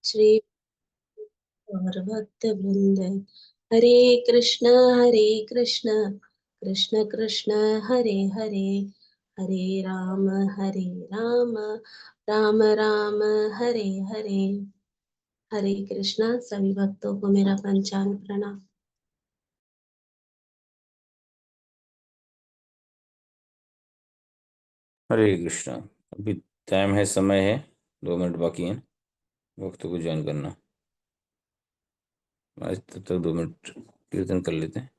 श्री और भक्त वृंद। हरे कृष्ण कृष्ण कृष्ण हरे हरे, हरे राम राम राम राम हरे हरे। हरे कृष्णा। सभी भक्तों को मेरा पंचांग प्रणाम। हरे कृष्णा। अभी टाइम है, समय है, 2 मिनट बाकी हैं वक्त को ज्वाइन करना। आज तब तक 2 मिनट कीर्तन कर लेते हैं।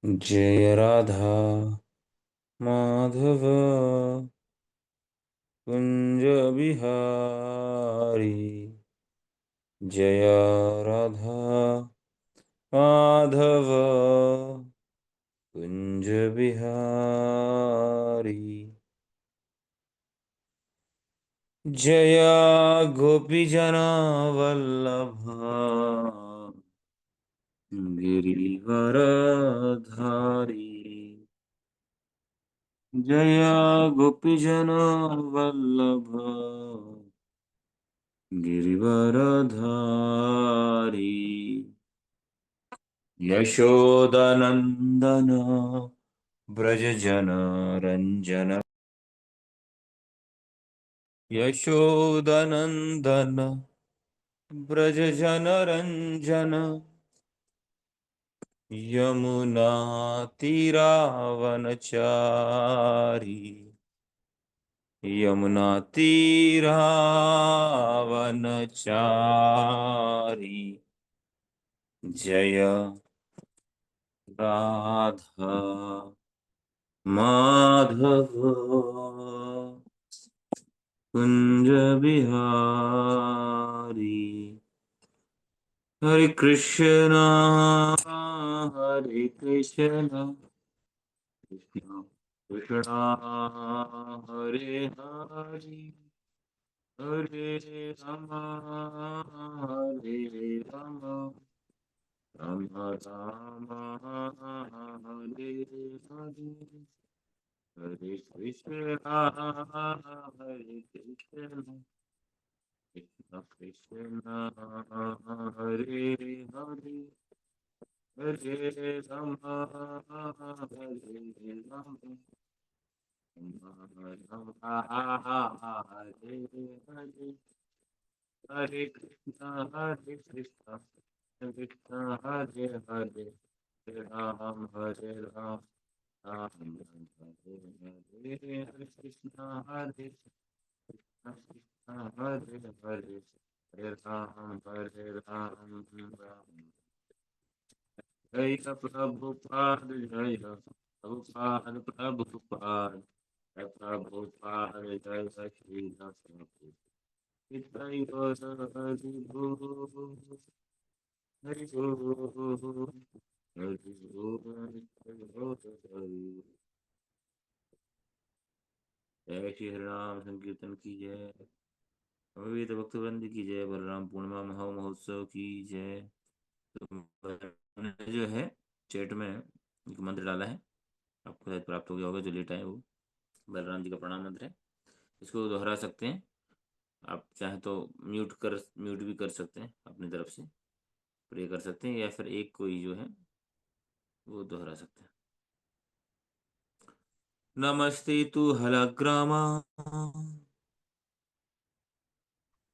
जय राधा माधव कुंज बिहारी, जय राधा माधव कुंज बिहारी, जय गोपीजना वल्लभ गिरिवरधारी, जय गोपीजन वल्लभ गिरिवरधारी, यशोदनंदन ब्रज जन रंजन, यशोदनंदन ब्रज जन रंजन, यमुना तीरावनचारी, यमुना तीरावनचारी, जय राधा माधव कुंज बिहारी। हरे कृष्णा हरे कृष्णा, कृष्णा कृष्णा हरे हरे, हरे राम हरे राम, राम राम हरे हरे, हरे कृष्णा हरे कृष्णा, कृष्ण कृष्ण हरे हरे, हरे राम हरे राम, राम हरे हरे, हरे कृष्ण कृष्ण हरे हरे, हरे राम राम राम हरे हरे, हरे कृष्ण कृष्ण हरे हरे, हरे राम राम राम। जय प्रभुपाद, जय प्रभुपाद, प्रभुपाद, जय प्रभुपाद, जय श्री कृष्ण। हरि बोल, हरि बोल, हरि बोल, हरि बोल, हरि बोल, हरि। जय श्री हरिनाम संकीर्तन की जय, अद्वैत भक्तवृंद की जय, बलराम पूर्णिमा महोत्सव की जय। तो मैंने जो है चैट में एक मंत्र डाला है, आपको शायद प्राप्त हो गया होगा, जो लेटा है वो बलराम जी का प्रणाम मंत्र है। इसको दोहरा सकते हैं आप, चाहे तो म्यूट भी कर सकते हैं, अपनी तरफ से प्रे कर सकते हैं, या फिर एक कोई जो है वो दोहरा सकते हैं। नमस्ते तु हलग्रामा,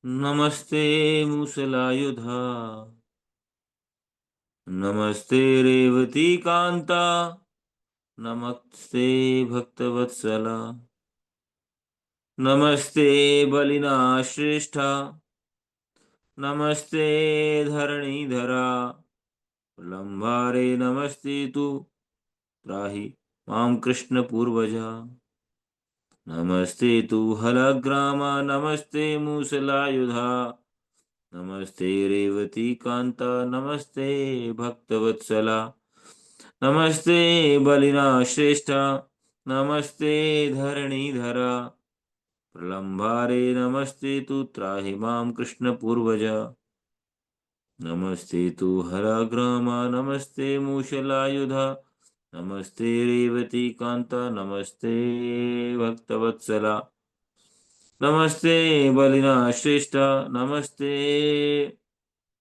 नमस्ते मुसलायुधा, नमस्ते रेवती कांता, नमस्ते भक्तवत्सला, नमस्ते बलिना श्रेष्ठा, नमस्ते धरणीधरा, प्रलम्बारे नमस्ते तु त्राहि मां कृष्ण पूर्वजा, नमस्ते तु हलग्रामा, नमस्ते मूसलायुधा, नमस्ते रेवती कांता, नमस्ते भक्तवत्सला, नमस्ते बलिना श्रेष्ठा, नमस्ते धरणीधरा, प्रलम्बारे नमस्ते तु त्राहि मां कृष्ण पूर्वजा, नमस्ते तु हलग्रामा, नमस्ते मूषलायुधा, नमस्ते रेवती कांता, नमस्ते भक्तवत्सला, नमस्ते बलिना श्रेष्ठा, नमस्ते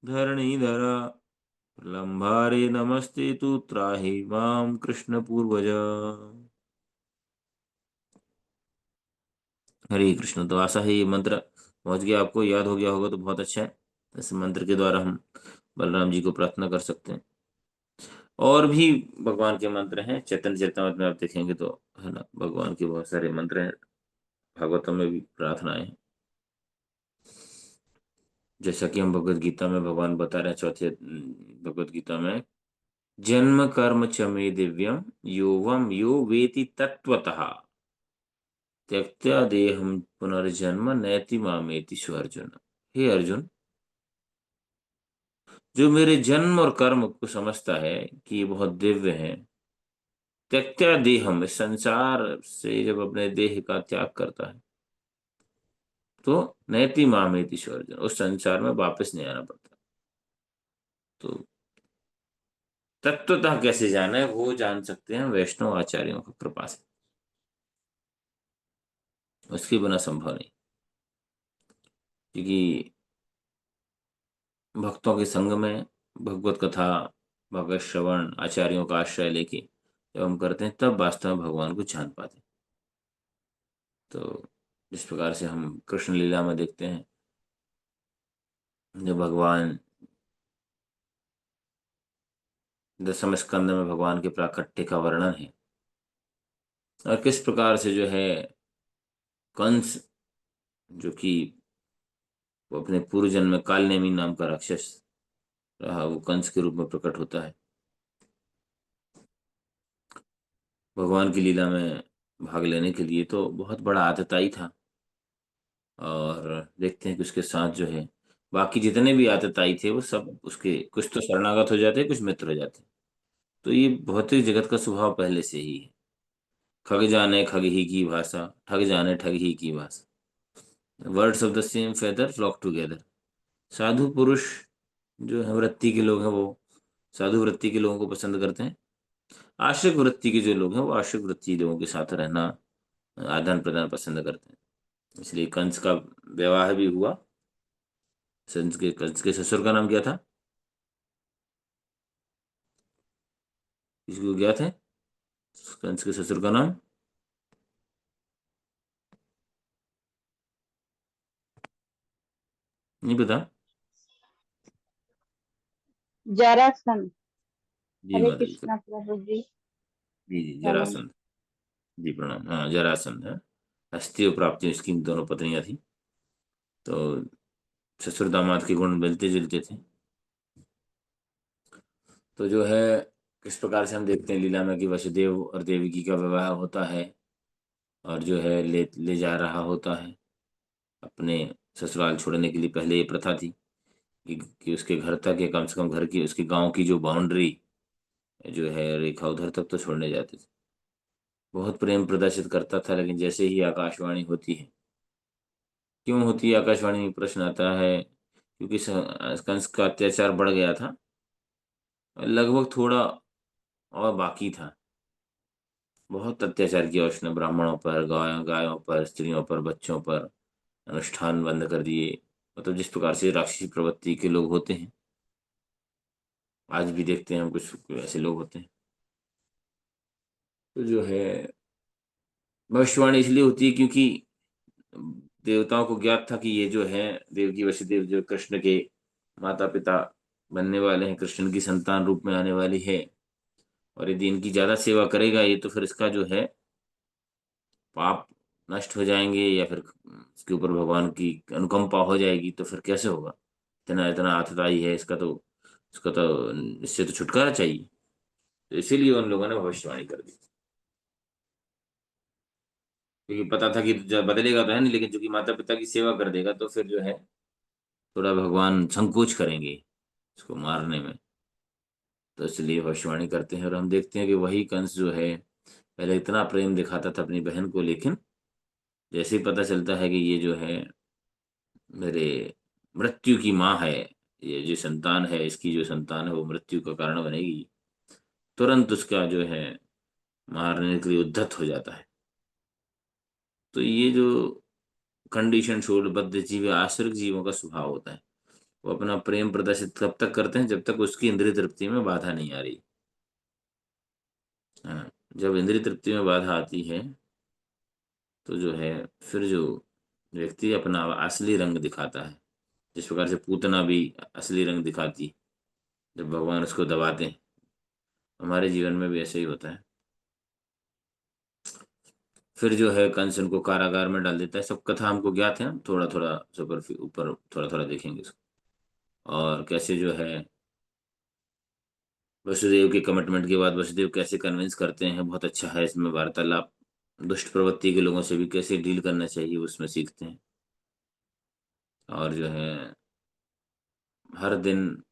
धरणीधरा, लंबारे नमस्ते तु त्राहि मां कृष्ण पूर्वज। हरे कृष्ण। तो आशा है ये मंत्र पहुंच गया, आपको याद हो गया होगा तो बहुत अच्छा है। इस मंत्र के द्वारा हम बलराम जी को प्रार्थना कर सकते हैं। और भी भगवान के मंत्र हैं, चैतन्य चरितमृत में आप देखेंगे तो, है ना, भगवान के बहुत सारे मंत्र हैं। भागवतम में भी प्रार्थनाएं हैं। जैसा कि हम भगवत गीता में भगवान बता रहे हैं, चौथे भगवत गीता में, जन्म कर्म च मे दिव्यम योवम यो वेति तत्वतः त्यक्त्वा देहम पुनर्जन्म नैति मामेति सु अर्जुन। हे अर्जुन, जो मेरे जन्म और कर्म को समझता है कि ये बहुत दिव्य है, त्यक्त्या देहम, इस संसार से जब अपने देह का त्याग करता है, तो नैति मामेति सु अर्जुन, उस संसार में वापस नहीं आना पड़ता। तो तत्वतः कैसे जाना है, वो जान सकते हैं वैष्णव आचार्यों की कृपा से, उसके बिना संभव नहीं। क्योंकि भक्तों के संग में भगवत कथा, भगवत श्रवण, आचार्यों का आश्रय लेके जब हम करते हैं, तब वास्तव में भगवान को जान पाते हैं। तो जिस प्रकार से हम कृष्ण लीला में देखते हैं, जो भगवान दसम स्कंद में भगवान के प्राकट्य का वर्णन है, और किस प्रकार से जो है कंस, जो कि वो अपने पूर्व जन्म में कालनेमी नाम का राक्षस रहा, वो कंस के रूप में प्रकट होता है भगवान की लीला में भाग लेने के लिए। तो बहुत बड़ा आतताई था। और देखते हैं कि उसके साथ जो है बाकी जितने भी आतताई थे, वो सब उसके कुछ तो शरणागत हो जाते, कुछ मित्र हो जाते। तो ये भौतिक जगत का स्वभाव पहले से ही है। खग जाने खग ही की भाषा, ठग जाने ठग ही की भाषा, words of the same feather flock together. साधु पुरुष जो है वृत्ति के लोग हैं, वो साधु वृत्ति के लोगों को पसंद करते हैं। आश्रित वृत्ति के जो लोग हैं, वो आश्रित वृत्ति लोगों के साथ रहना, आदान प्रदान पसंद करते हैं। इसलिए कंस का विवाह भी हुआ। कंस के ससुर का नाम क्या था, किसी को ज्ञात है कंस के ससुर का नाम? नहीं पता? जरासंध। जी हरे माता जी। कृष्णा प्रभु जी। जी जी, प्रणाम। जरासंध। जी प्रणाम। हाँ, जरासंध है। हस्ती और प्राप्ति इसकी दोनों पत्नियां थी। तो ससुर दामाद के गुण मिलते जुलते थे। तो जो है किस प्रकार से हम देखते हैं लीला में कि वसुदेव और देवकी का विवाह होता है, और जो है ले ले जा रहा होता है अपने ससुराल छोड़ने के लिए। पहले ये प्रथा थी कि उसके घर तक, या कम से कम घर की, उसके गांव की जो बाउंड्री जो है रेखा, उधर तक तो छोड़ने जाते थे। बहुत प्रेम प्रदर्शित करता था। लेकिन जैसे ही आकाशवाणी होती है, क्यों होती है आकाशवाणी में, प्रश्न आता है, क्योंकि कंस का अत्याचार बढ़ गया था, लगभग थोड़ा और बाकी था। बहुत अत्याचार किया उसने ब्राह्मणों पर, गायों पर, स्त्रियों पर, बच्चों पर, अनुष्ठान बंद कर दिए। मतलब जिस प्रकार से राक्षसी प्रवृत्ति के लोग होते हैं, आज भी देखते हैं हम, कुछ ऐसे लोग होते हैं। तो जो है भविष्यवाणी इसलिए होती है क्योंकि देवताओं को ज्ञात था कि ये जो है देवकी वसुदेव जो कृष्ण के माता पिता बनने वाले हैं, कृष्ण की संतान रूप में आने वाली है। और यदि इनकी ज्यादा सेवा करेगा ये, तो फिर इसका जो है पाप नष्ट हो जाएंगे, या फिर इसके ऊपर भगवान की अनुकंपा हो जाएगी, तो फिर कैसे होगा। इतना इतना आतताई है इसका, तो इसका तो इससे तो छुटकारा चाहिए। तो इसीलिए उन लोगों ने भविष्यवाणी कर दी, क्योंकि पता था कि जब बदलेगा तो है नहीं, लेकिन चूंकि माता पिता की सेवा कर देगा, तो फिर जो है थोड़ा भगवान संकोच करेंगे इसको मारने में। तो इसलिए भविष्यवाणी करते हैं। और हम देखते हैं कि वही कंस जो है पहले इतना प्रेम दिखाता था अपनी बहन को, लेकिन जैसे ही पता चलता है कि ये जो है मेरे मृत्यु की माँ है, ये जो संतान है, इसकी जो संतान है वो मृत्यु का कारण बनेगी, तुरंत उसका जो है मारने के लिए उद्धत हो जाता है। तो ये जो कंडीशन शोल्ड बद्ध जीव आश्रित जीवों का स्वभाव होता है। वो अपना प्रेम प्रदर्शित तब तक करते हैं जब तक उसकी इंद्रिय तृप्ति में बाधा नहीं आ रही। हाँ, जब इंद्रिय तृप्ति में बाधा आती है तो जो है फिर जो व्यक्ति अपना असली रंग दिखाता है, जिस प्रकार से पूतना भी असली रंग दिखाती जब भगवान उसको दबाते हैं, हमारे जीवन में भी ऐसे ही होता है। फिर जो है कंस उनको कारागार में डाल देता है। सब कथा हमको ज्ञात है, हम थोड़ा थोड़ा ऊपर ऊपर थोड़ा थोड़ा देखेंगे इसको। और कैसे जो है वसुदेव के कमिटमेंट के बाद वसुदेव कैसे कन्विंस करते हैं, बहुत अच्छा है इसमें वार्तालाप। दुष्ट प्रवृत्ति के लोगों से भी कैसे डील करना चाहिए उसमें सीखते हैं। और जो है हर दिन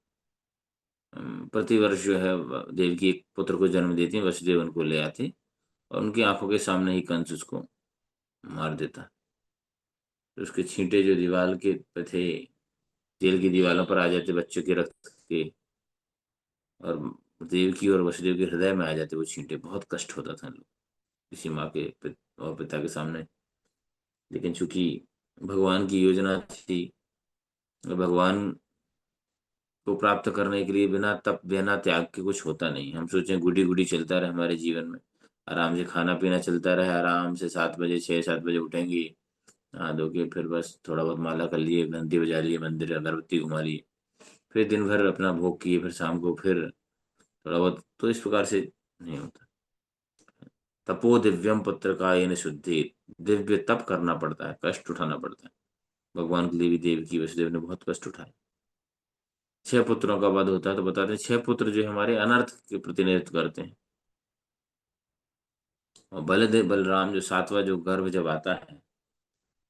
प्रतिवर्ष जो है देवकी एक पुत्र को जन्म देती है, वसुदेव उनको ले आते और उनकी आंखों के सामने ही कंस उसको मार देता। तो उसके छींटे जो दीवार के पे थे, जेल की दीवारों पर आ जाते बच्चों के रक्त के, और देवकी और वसुदेव के हृदय में आ जाते वो छींटे। बहुत कष्ट होता था किसी माँ के और पिता के सामने। लेकिन चूंकि भगवान की योजना थी, भगवान को प्राप्त करने के लिए बिना तप बिना त्याग के कुछ होता नहीं। हम सोचें गुडी गुडी चलता रहे हमारे जीवन में, आराम से खाना पीना चलता रहे, आराम से 7 बजे 6 7 बजे उठेंगे, नहा धो के फिर बस थोड़ा बहुत माला कर लिए, घंटी बजा लिए, मंदिर अगरबत्ती घुमा लिए, फिर दिन भर अपना भोग किए, फिर शाम को फिर थोड़ा बहुत। तो इस प्रकार से नहीं होता। तपो दिव्यम पुत्र का ये शुद्धि, दिव्य तप करना पड़ता है, कष्ट उठाना पड़ता है। भगवान के लिए भी देवकी वसुदेव ने बहुत कष्ट उठाए। 6 पुत्रों का वध होता है तो बताते हैं 6 पुत्र जो हमारे अनर्थ के प्रतिनिधित्व करते हैं। और बलदेव बलराम जो 7वां जो गर्भ जब आता है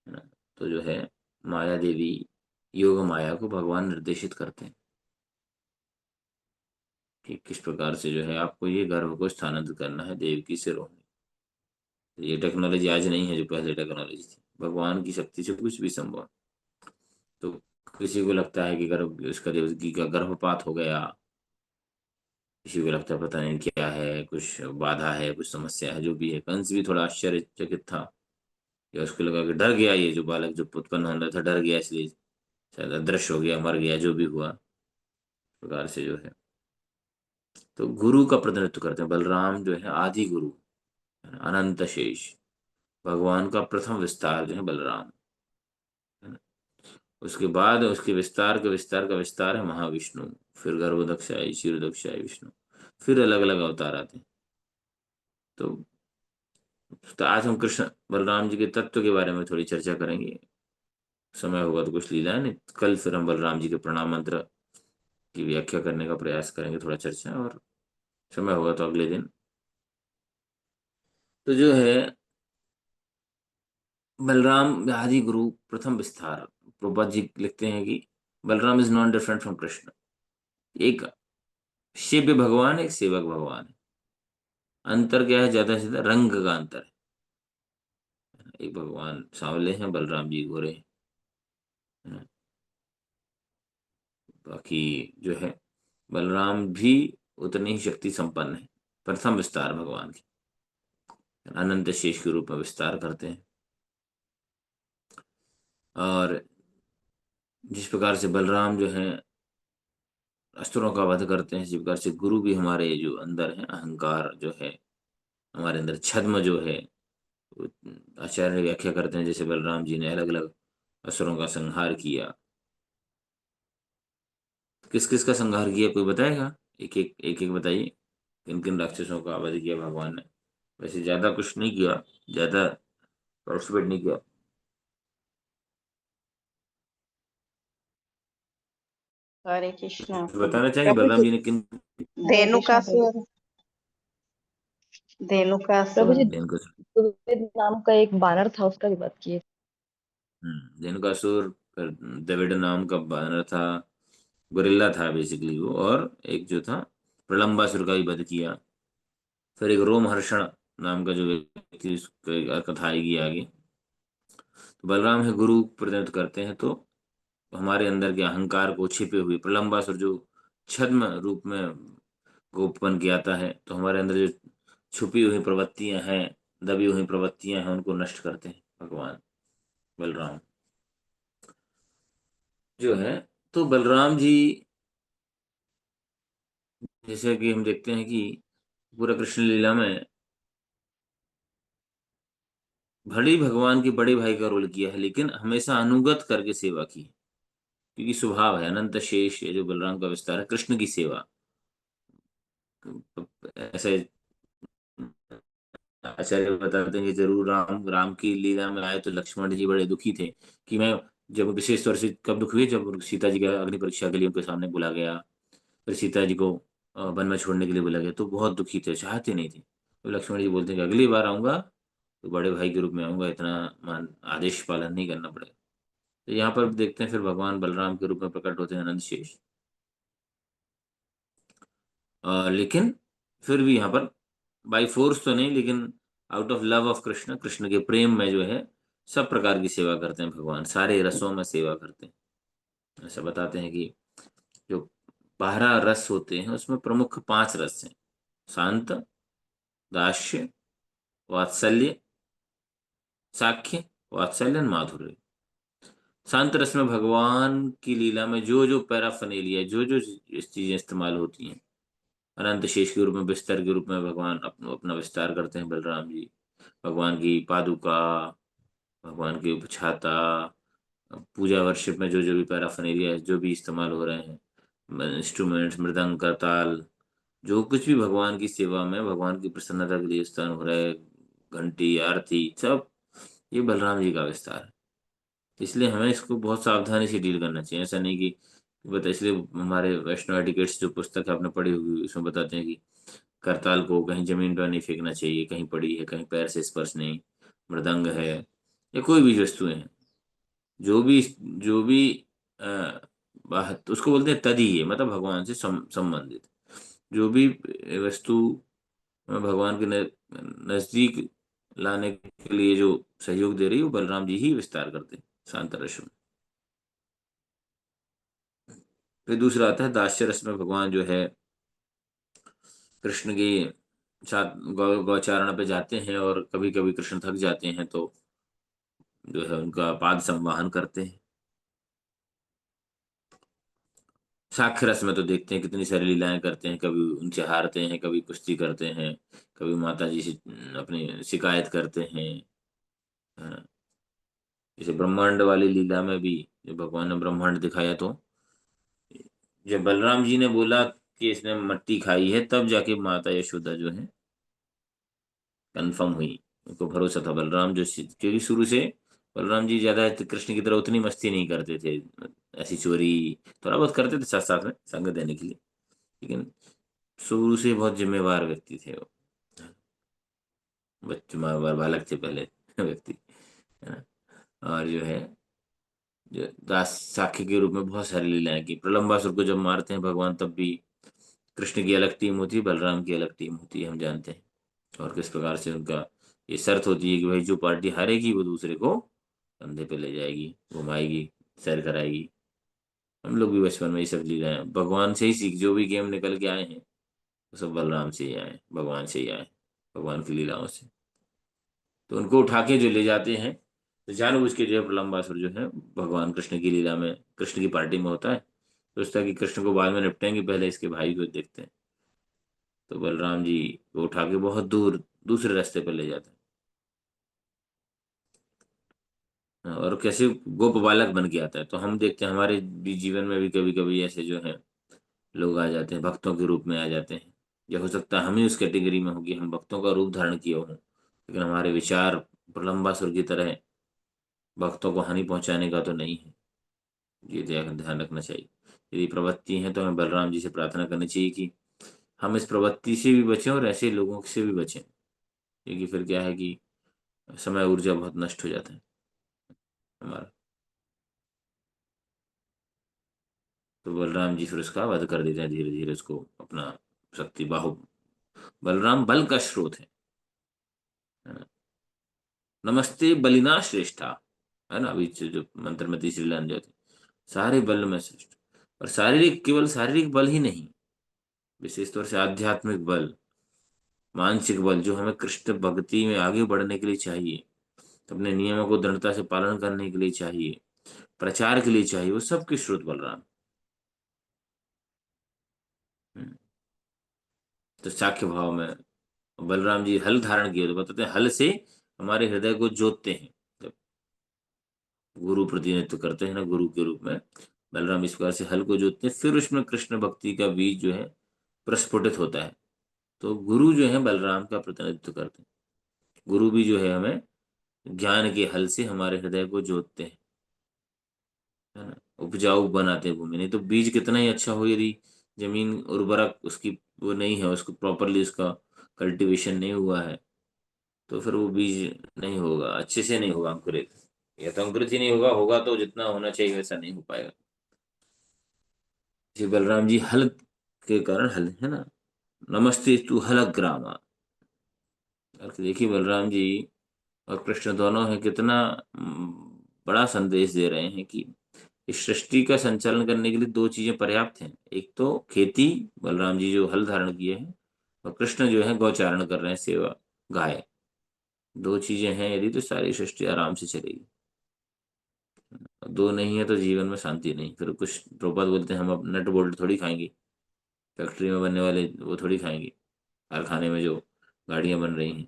ना, तो जो है माया देवी योग माया को भगवान निर्देशित करते हैं कि किस प्रकार से जो है आपको ये गर्भ को स्थानांतरित करना है देवकी से रोहनी। ये टेक्नोलॉजी आज नहीं है जो पहले टेक्नोलॉजी थी। भगवान की शक्ति से कुछ भी संभव है। तो किसी को लगता है कि गर्भ उसका देवकी का गर्भपात हो गया, किसी को लगता है पता नहीं क्या है, कुछ बाधा है, कुछ समस्या है, जो भी है। कंस भी थोड़ा आश्चर्यचकित था, या उसको लगा कि डर गया, ये जो बालक जो उत्पन्न होना था डर गया, इसलिए शायद अदृश्य हो गया, मर गया, जो भी हुआ प्रकार से जो है। तो गुरु का प्रतिनिधित्व करते हैं बलराम जो है आदि गुरु, अनंत शेष, भगवान का प्रथम विस्तार जो है बलराम, है ना। उसके बाद उसके विस्तार का विस्तार है महाविष्णु, फिर गर्भोदक्षाई क्षीरोदक्षाई विष्णु, फिर अलग अलग अवतार आते हैं। तो आज हम कृष्ण बलराम जी के तत्व के बारे में थोड़ी चर्चा करेंगे। समय होगा तो कुछ लीला है, नहीं कल फिर हम बलराम जी के प्रणाम मंत्र की व्याख्या करने का प्रयास करेंगे, थोड़ा चर्चा, और समय होगा तो अगले दिन। तो जो है बलराम आदि गुरु प्रथम विस्तार, प्रभुपाद जी लिखते हैं कि Balram is non different from Krishna. एक शिव्य भगवान, एक सेवक भगवान है। अंतर क्या है? ज्यादा से ज्यादा रंग का अंतर है। एक भगवान सांवले हैं, बलराम जी गोरे हैं। बाकी जो है बलराम भी उतनी ही शक्ति संपन्न है। प्रथम विस्तार भगवान की, अनंत शेष के रूप में विस्तार करते हैं। और जिस प्रकार से बलराम जो है असुरों का वध करते हैं, इसी प्रकार से गुरु भी हमारे जो अंदर है, अहंकार जो है हमारे अंदर, छद्म जो है, वो आचार्य व्याख्या करते हैं जैसे बलराम जी ने अलग अलग असुरों का संहार किया। किस किस का संहार किया कोई बताएगा? एक एक बताइए, किन किन राक्षसों का वध किया भगवान ने? वैसे ज्यादा कुछ नहीं किया, ज्यादा पार्टिसिपेट नहीं किया। हरे कृष्णा प्रभु। बताना चाहेंगे प्रभु बलराम जी, जी ने किन? हरे कृष्णा प्रभु। धेनुकासुर, प्रभु धेनुकासुर। जी, जैन को। द्रविड़ नाम का एक बानर था, उसका भी बात किए। जैनकासुर, फिर द्रविड़ नाम का बानर था, गोरिल्ला था बेसिकली वो, और एक जो था प्रलंबासुर का भी वध किया। फिर एक रोमहर्षण नाम का जो व्यक्ति, उसकी कथा आएगी आगे। तो बलराम है गुरु प्रतिनिधित्व करते हैं, तो हमारे अंदर के अहंकार को छिपे हुए प्रलंबासुर जो छद्म रूप में गोप बन के आता है तो हमारे अंदर जो छुपी हुई प्रवृत्तियां हैं, दबी हुई प्रवृत्तियां हैं, उनको नष्ट करते हैं भगवान बलराम जो है। तो बलराम जी, जैसे कि हम देखते हैं कि पूरा कृष्ण लीला में भले भगवान के बड़े भाई का रोल किया है, लेकिन हमेशा अनुगत करके सेवा की है, क्योंकि स्वभाव है अनंत शेष, ये जो बलराम का विस्तार है कृष्ण की सेवा। ऐसे आचार्य बताते हैं कि जरूर राम राम की लीला में आए तो लक्ष्मण जी बड़े दुखी थे कि मैं, जब विशेष तौर से कब दुख हुए, जब सीता जी का अग्नि परीक्षा के लिए उनके सामने बुला गया, फिर सीता जी को वन में छोड़ने के लिए बुला गया, तो बहुत दुखी थे, चाहते नहीं थे। तो लक्ष्मण जी बोलते हैं कि अगली बार आऊंगा तो बड़े भाई के रूप में आऊंगा, इतना मान आदेश पालन नहीं करना पड़ेगा। तो यहाँ पर देखते हैं फिर भगवान बलराम के रूप में प्रकट होते हैं अनंत शेष। लेकिन फिर भी यहाँ पर बाई फोर्स तो नहीं, लेकिन out of love of Krishna, Krishna के प्रेम में जो है सब प्रकार की सेवा करते हैं भगवान, सारे रसों में सेवा करते हैं। ऐसा बताते हैं कि जो 12 रस होते हैं उसमें प्रमुख 5 रस हैं: शांत, दास्य, वात्सल्य, साख्य, वात्सल्य, माधुर्य। शांत रस में भगवान की लीला में जो जो पैराफर्नेलिया, जो जो चीजें इस्तेमाल होती हैं, अनंत शेष के रूप में, बिस्तर के रूप में भगवान अपना विस्तार करते हैं बलराम जी। भगवान की पादुका, भगवान की उपछाता, पूजा वर्शिप में जो जो भी पैराफर्नेलिया, जो भी इस्तेमाल हो रहे हैं, इंस्ट्रूमेंट्स, मृदंग, करताल, जो कुछ भी भगवान की सेवा में, भगवान की प्रसन्नता के लिए इस्तेमाल हो रहा है, घंटी, आरती, सब ये बलराम जी का विस्तार है। इसलिए हमें इसको बहुत सावधानी से डील करना चाहिए। ऐसा नहीं कि बता, इसलिए हमारे वैष्णव एटिकेट्स जो पुस्तक है आपने पढ़ी होगी, उसमें बताते हैं कि करताल को कहीं जमीन पर नहीं फेंकना चाहिए, कहीं पड़ी है कहीं पैर से स्पर्श नहीं, मृदंग है या कोई भी वस्तुएं हैं, जो भी आ, तो उसको बोलते हैं तदीय, मतलब भगवान से संबंधित जो भी वस्तु भगवान के नजदीक लाने के लिए जो सहयोग दे रही है, वो बलराम जी ही विस्तार करते हैं शांत रस में। फिर दूसरा आता है दास्य रस में भगवान जो है कृष्ण के साथ गौचारण पे जाते हैं, और कभी कभी कृष्ण थक जाते हैं तो जो है उनका पाद संवाहन करते हैं। साक्ष्य रस में तो देखते हैं कितनी सारी लीलाएं करते हैं, कभी उनसे हारते हैं, कभी कुश्ती करते हैं, कभी माता जी से अपनी शिकायत करते हैं। हाँ, जैसे ब्रह्मांड वाली लीला में भी जब भगवान ने ब्रह्मांड दिखाया, तो जब बलराम जी ने बोला कि इसने मट्टी खाई है, तब जाके माता यशोदा जो है कंफर्म हुई, उनको भरोसा था। बलराम जो क्योंकि शुरू से बलराम जी ज्यादा कृष्ण की तरह उतनी मस्ती नहीं करते थे, ऐसी चोरी थोड़ा बहुत करते थे साथ साथ में संग देने के लिए, लेकिन शुरू से बहुत जिम्मेवार व्यक्ति थे वो, बच्चे बालक थे पहले व्यक्ति, है ना। और जो है जो दास साखी के रूप में बहुत सारी लीलाएं की, प्रलंबासुर को जब मारते हैं भगवान, तब भी कृष्ण की अलग टीम होती है, बलराम की अलग टीम होती है, हम जानते हैं। और किस प्रकार से उनका ये शर्त होती है कि भाई जो पार्टी हारेगी वो दूसरे को कंधे पे ले जाएगी, घुमाएगी, सैर कराएगी। हम लोग भी बचपन में ये सब लीलाएं भगवान से ही सीख, जो भी गेम निकल के आए हैं वो सब बलराम से ही आए, भगवान से ही आए, भगवान की लीलाओं से। तो उनको उठा के जो ले जाते हैं, तो जानबूझ के जो है प्रलंबासुर जो है भगवान कृष्ण की लीला में, कृष्ण की पार्टी में होता है, सोचता है कि कृष्ण को बाद में निपटेंगे, पहले इसके भाई को देखते हैं। तो बलराम जी को उठा के बहुत दूर दूसरे रास्ते पर ले जाते हैं, और कैसे गोप बालक बन के आता है। तो हम देखते हैं हमारे भी जीवन में भी कभी कभी ऐसे जो है लोग आ जाते हैं, भक्तों के रूप में आ जाते हैं। या हो सकता है हम ही उस कैटेगरी में हो कि हम भक्तों का रूप धारण किए हों, लेकिन हमारे विचार प्रलंबासुर की तरह भक्तों को हानि पहुंचाने का तो नहीं है। ये ध्यान रखना चाहिए। यदि प्रवृत्ति है तो हमें बलराम जी से प्रार्थना करनी चाहिए कि हम इस प्रवृत्ति से भी बचें और ऐसे लोगों से भी बचें, क्योंकि फिर क्या है कि समय ऊर्जा बहुत नष्ट हो जाता है हमारा। तो बलराम जी फिर उसका वध कर देते हैं, धीरे धीरे उसको अपना शक्ति बाहु, बलराम बल का स्रोत है ना। नमस्ते बलिना श्रेष्ठा, है ना, अभी जो मंत्र में तीसरी लाइन जो थी, सारे बल में श्रेष्ठ। और शारीरिक, केवल शारीरिक बल ही नहीं, विशेष तौर से आध्यात्मिक बल, मानसिक बल जो हमें कृष्ण भक्ति में आगे बढ़ने के लिए चाहिए, अपने नियमों को दृढ़ता से पालन करने के लिए चाहिए, प्रचार के लिए चाहिए, वो सबके स्रोत बलराम। हम्म, तो साख्य भाव में बलराम जी हल धारण किए, तो बताते हैं हल से हमारे हृदय को जोतते हैं। जब गुरु प्रतिनिधित्व करते हैं ना, गुरु के रूप में बलराम इस प्रकार से हल को जोतते हैं, फिर उसमें कृष्ण भक्ति का बीज जो है प्रस्फुटित होता है। तो गुरु जो है बलराम का प्रतिनिधित्व करते हैं। गुरु भी जो है हमें ज्ञान के हल से हमारे हृदय को जोतते हैं, है ना, उपजाऊ बनाते हैं भूमि। नहीं तो बीज कितना ही अच्छा हो, यदि जमीन उर्वरक उसकी वो नहीं है, उसको प्रॉपरली उसका कल्टीवेशन नहीं हुआ है, तो फिर वो बीज नहीं होगा, अच्छे से नहीं होगा अंकुरित। या तो अंकुरित ही नहीं होगा, होगा तो जितना होना चाहिए वैसा नहीं हो पाएगा। श्री बलराम जी हल के कारण हल, है ना, नमस्ते तू हलग्रामा। और देखिए बलराम जी और कृष्ण दोनों है कितना बड़ा संदेश दे रहे हैं कि इस सृष्टि का संचालन करने के लिए दो चीजें पर्याप्त हैं। एक तो खेती, बलराम जी जो हल धारण किए हैं, और कृष्ण जो है गौचारण कर रहे हैं, सेवा, गाय। दो चीजें हैं यदि तो सारी सृष्टि आराम से चलेगी। दो नहीं है तो जीवन में शांति नहीं। फिर कुछ द्रौपद बोलते हैं हम अब नट बोल्ट थोड़ी खाएंगे, फैक्ट्री में बनने वाले वो थोड़ी खाएंगे, कारखाने में जो गाड़ियां बन रही हैं।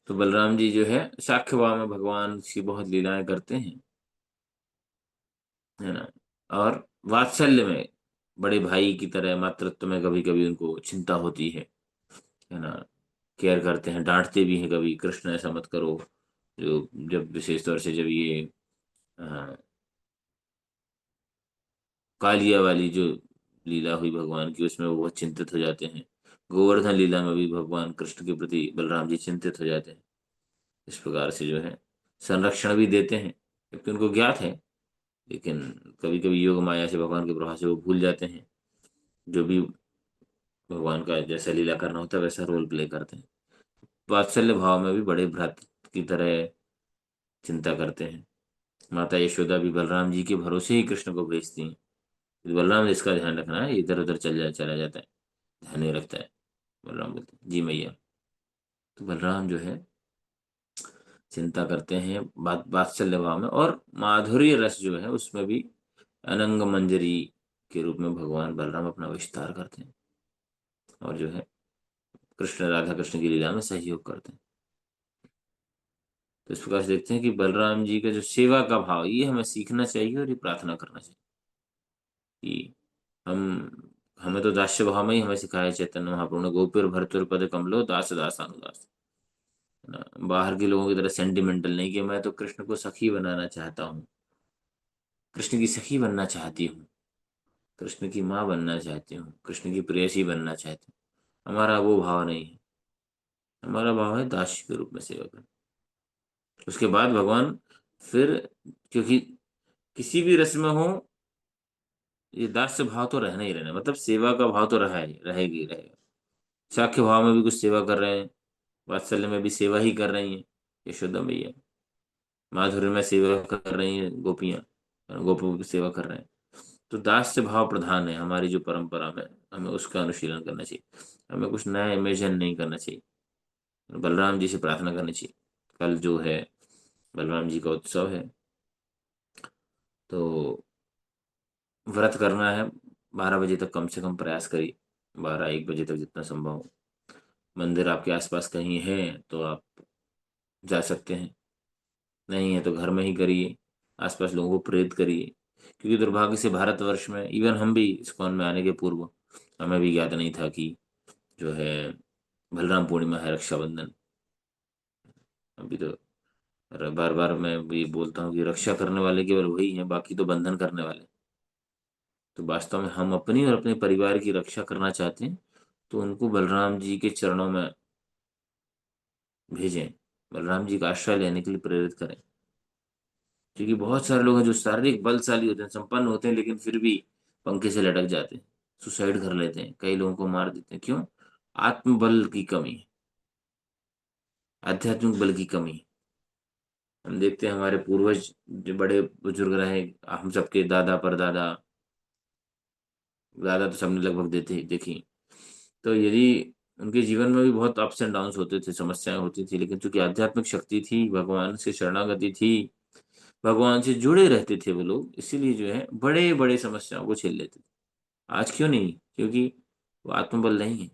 तो बलराम जी जो है साक्ष्यभाव में भगवान की बहुत लीलाएं करते हैं, है ना। और वात्सल्य में बड़े भाई की तरह, मातृत्व में कभी कभी उनको चिंता होती है ना, केयर करते हैं, डांटते भी हैं कभी, कृष्ण ऐसा मत करो। जो जब विशेष तौर से जब ये अ, कालिया वाली जो लीला हुई भगवान की, उसमें वो बहुत चिंतित हो जाते हैं। गोवर्धन लीला में भी भगवान कृष्ण के प्रति बलराम जी चिंतित हो जाते हैं। इस प्रकार से जो है संरक्षण भी देते हैं, क्योंकि उनको ज्ञात है, लेकिन कभी कभी योग माया से, भगवान के प्रभाव से वो भूल जाते हैं। जो भी भगवान का जैसा लीला करना होता है वैसा रोल प्ले करते हैं। वात्सल्य भाव में भी बड़े भ्राता की तरह चिंता करते हैं। माता यशोदा भी बलराम जी के भरोसे ही कृष्ण को भेजती हैं, तो बलराम इसका ध्यान रखना है, इधर उधर चला जाता है, ध्यान नहीं रखता है। बलराम बोलते हैं जी मैया। तो बलराम जो है चिंता करते हैं बात वात्सल्य भाव में, और माधुर्य रस जो है उसमें भी अनंग मंजरी के रूप में भगवान बलराम अपना विस्तार करते हैं, और जो है कृष्ण राधा कृष्ण की लीला में सहयोग करते हैं। तो इस प्रकार से देखते हैं कि बलराम जी का जो सेवा का भाव, ये हमें सीखना चाहिए और ये प्रार्थना करना चाहिए कि हम हमें तो दास्य भाव में ही हमें सिखाया है चैतन्य महाप्रभु ने, गोपिर भर्तुर पद कमलो दास दास अनुदास, है ना। बाहर के लोगों की तरह सेंटिमेंटल नहीं कि मैं तो कृष्ण को सखी बनाना चाहता हूँ, कृष्ण की सखी बनना चाहती हूँ, कृष्ण की माँ बनना चाहती हूँ, कृष्ण की प्रेयसी बनना चाहती हूँ। हमारा वो भाव नहीं है। हमारा भाव है दास्य के रूप में सेवा करना। उसके बाद भगवान फिर, क्योंकि किसी भी रस में हो, ये दास्य भाव तो रहना ही रहना, मतलब सेवा का भाव तो रहा है, रहेगी रहेगा। साख्य भाव में भी कुछ सेवा कर रहे हैं, वात्सल्य में भी सेवा ही कर रही हैं यशोदा मैया, माधुर्य में सेवा कर रही हैं गोपियां, गोपों की सेवा कर रहे हैं। तो दास्य भाव प्रधान है हमारी जो परंपरा में, हमें उसका अनुशीलन करना चाहिए। हमें कुछ नया इमेजिन नहीं करना चाहिए, बलराम जी से प्रार्थना करनी चाहिए। कल जो है बलराम जी का उत्सव है, तो व्रत करना है। 12 बजे तक कम से कम प्रयास करिए, 12-1 बजे तक जितना संभव हो। मंदिर आपके आसपास कहीं है तो आप जा सकते हैं, नहीं है तो घर में ही करिए, आसपास लोगों को प्रेरित करिए। क्योंकि दुर्भाग्य से भारतवर्ष में, इवन हम भी इस्कॉन में आने के पूर्व, हमें भी ज्ञात नहीं था कि जो है बलराम पूर्णिमा है, रक्षाबंधन। अभी तो बार बार मैं भी बोलता हूँ कि रक्षा करने वाले केवल वही हैं, बाकी तो बंधन करने वाले। तो वास्तव में हम अपनी और अपने परिवार की रक्षा करना चाहते हैं, तो उनको बलराम जी के चरणों में भेजें, बलराम जी का आश्रय लेने के लिए प्रेरित करें। क्योंकि बहुत सारे लोग हैं जो शारीरिक बलशाली होते हैं, संपन्न होते हैं, लेकिन फिर भी पंखे से लटक जाते हैं, सुसाइड कर लेते हैं, कई लोगों को मार देते हैं। क्यों? आत्मबल की कमी, आध्यात्मिक बल की कमी। हम देखते हैं हमारे पूर्वज जो बड़े बुजुर्ग रहे, हम सबके दादा परदादा, ज़्यादा तो सबने लगभग देते देखी। तो यदि उनके जीवन में भी बहुत अप्स एंड डाउन्स होते थे, समस्याएं होती थी, लेकिन चूंकि आध्यात्मिक शक्ति थी, भगवान से शरणागति थी, भगवान से जुड़े रहते थे वो लोग, इसीलिए जो है बड़े बड़े समस्याओं को झेल लेते थे। आज क्यों नहीं? क्योंकि वो आत्मबल नहीं है।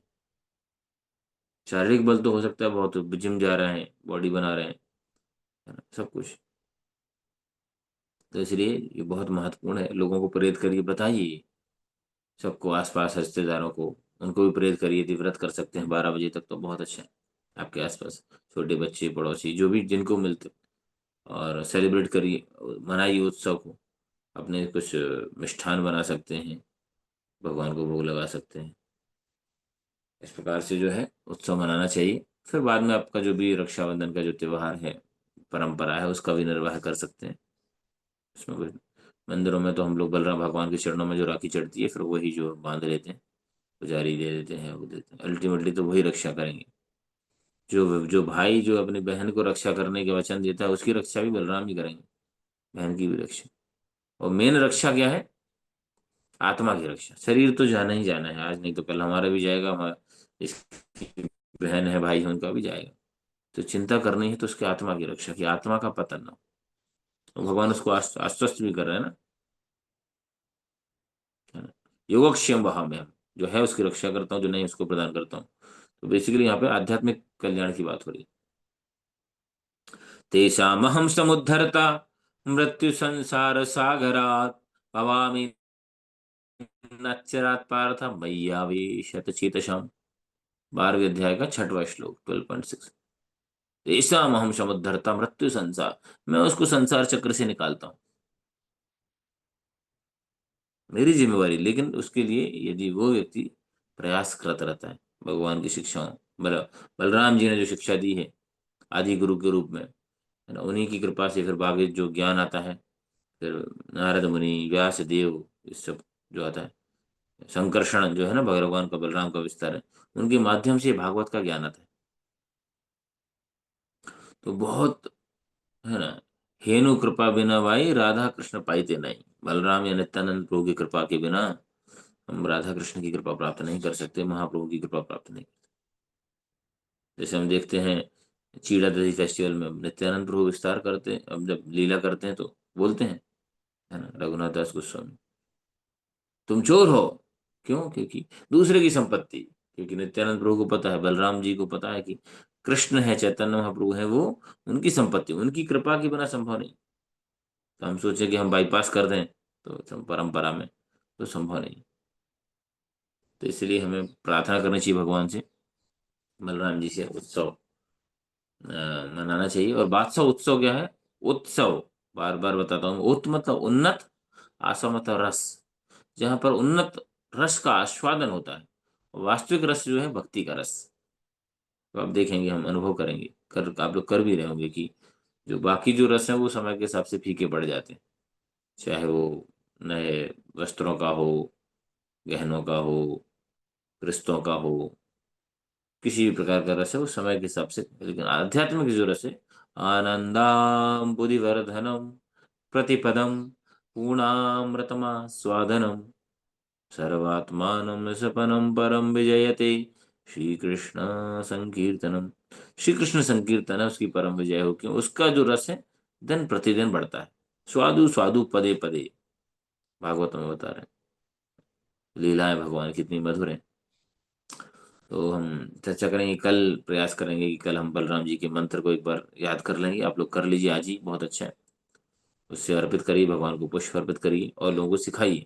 शारीरिक बल तो हो सकता है बहुत, जिम जा रहे हैं, बॉडी बना रहे हैं, है ना, सब कुछ। तो इसलिए ये बहुत महत्वपूर्ण है। लोगों को प्रेरित करिए, बताइए सबको, आसपास रिश्तेदारों को, उनको भी प्रेरित करिए। यदि व्रत कर सकते हैं 12 बजे तक तो बहुत अच्छा है। आपके आसपास छोटे बच्चे, पड़ोसी, जो भी जिनको मिलते, और सेलिब्रेट करिए, मनाइए उत्सव को। अपने कुछ मिष्ठान बना सकते हैं, भगवान को भोग लगा सकते हैं। इस प्रकार से जो है उत्सव मनाना चाहिए। फिर बाद में आपका जो भी रक्षाबंधन का जो त्योहार है, परंपरा है, उसका भी निर्वाह कर सकते हैं। उसमें कुछ मंदिरों में तो हम लोग बलराम भगवान के चरणों में जो राखी चढ़ती है, फिर वही जो बांध लेते हैं, पुजारी दे देते हैं, वो देते हैं। अल्टीमेटली तो वही रक्षा करेंगे। जो जो भाई जो अपनी बहन को रक्षा करने के वचन देता है, उसकी रक्षा भी बलराम ही करेंगे, बहन की भी रक्षा। और मेन रक्षा क्या है? आत्मा की रक्षा। शरीर तो जाना ही जाना है, आज नहीं तो कल हमारा भी जाएगा, हमारा इसकी बहन है, भाई है, उनका भी जाएगा। तो चिंता करनी है तो उसकी आत्मा की रक्षा, की आत्मा का पतन ना हो। तो भगवान उसको आश्वस्त भी कर रहे हैं ना, है ना। योगक्षेम वहां में हम जो है उसकी रक्षा करता हूँ, जो नहीं उसको प्रदान करता हूँ। तो बेसिकली यहाँ पे आध्यात्मिक कल्याण की बात हो रही है। तेषामहं समुद्धरता मृत्यु संसार सागरात् भवामि नच्चरात् पार्थ मय्यावेशत चेतसाम्। 12वें अध्याय का 6वां श्लोक, 12.6। तेषामहं समुद्धरता मृत्यु संसार, मैं उसको संसार चक्र से निकालता हूँ, मेरी जिम्मेवारी। लेकिन उसके लिए यदि वो व्यक्ति प्रयास करता रहता है, भगवान की शिक्षाओं, बलराम जी ने जो शिक्षा दी है आदि गुरु के रूप में, है ना, उन्हीं की कृपा से फिर आगे जो ज्ञान आता है, फिर नारद मुनि, व्यास देव, इस सब जो आता है, संकर्षण जो है ना भगवान का, बलराम का विस्तार है, उनके माध्यम से भागवत का ज्ञान आता है। तो बहुत, है ना, हेनु कृपा बिना भाई राधा कृष्ण पाइते नहीं। बलराम या नित्यानंद प्रभु की कृपा के बिना हम राधा कृष्ण की कृपा प्राप्त नहीं कर सकते, महाप्रभु की कृपा प्राप्त नहीं। जैसे हम देखते हैं चीड़ा दही फेस्टिवल में नित्यानंद प्रभु विस्तार करते हैं, अब जब लीला करते हैं तो बोलते हैं, है ना, रघुनाथ दास गोस्वामी, तुम चोर हो। क्यों? क्योंकि दूसरे की संपत्ति, क्योंकि नित्यानंद प्रभु को पता है, बलराम जी को पता है कि कृष्ण है, चैतन्य महाप्रभु है, वो उनकी संपत्ति, उनकी कृपा के बिना संभव नहीं। तो हम सोचे कि हम बाईपास कर दें तो परंपरा में, तो संभव नहीं। तो इसलिए हमें प्रार्थना करनी चाहिए भगवान से, बलराम जी से उत्सव मनाना चाहिए। और बादशाह उत्सव क्या है? उत्सव, बार बार बताता हूँ, उत मतलब उन्नत, आसा मतलब रस, जहाँ पर उन्नत रस का आस्वादन होता है। वास्तविक रस जो है भक्ति का रस। तो आप देखेंगे, हम अनुभव करेंगे, कर आप लोग कर भी रहे होंगे कि जो बाकी जो रस है वो समय के हिसाब से फीके पड़ जाते हैं। चाहे वो नए वस्त्रों का हो, गहनों का हो, रिश्तों का हो, किसी भी प्रकार का रस है वो समय के हिसाब से। लेकिन आध्यात्मिक जो रस है, आनंदाम बुद्धिवर्धनम प्रतिपदम पूर्णामृतमा स्वादनम सर्वात्मानं सपनं परम विजयते श्री कृष्ण संकीर्तनम। श्री कृष्ण संकीर्तन है उसकी परम विजय हो, क्यों? उसका जो रस है दिन प्रतिदिन बढ़ता है। स्वादु स्वादु पदे पदे, भागवत में बता रहे हैं। लीलाएं भगवान कितनी मधुर है। तो हम चर्चा करेंगे कल, प्रयास करेंगे कि कल हम बलराम जी के मंत्र को एक बार याद कर लेंगे। आप लोग कर लीजिए आज ही, बहुत अच्छा है। उससे अर्पित करिए, भगवान को पुष्प अर्पित करिए और लोगों को सिखाइए,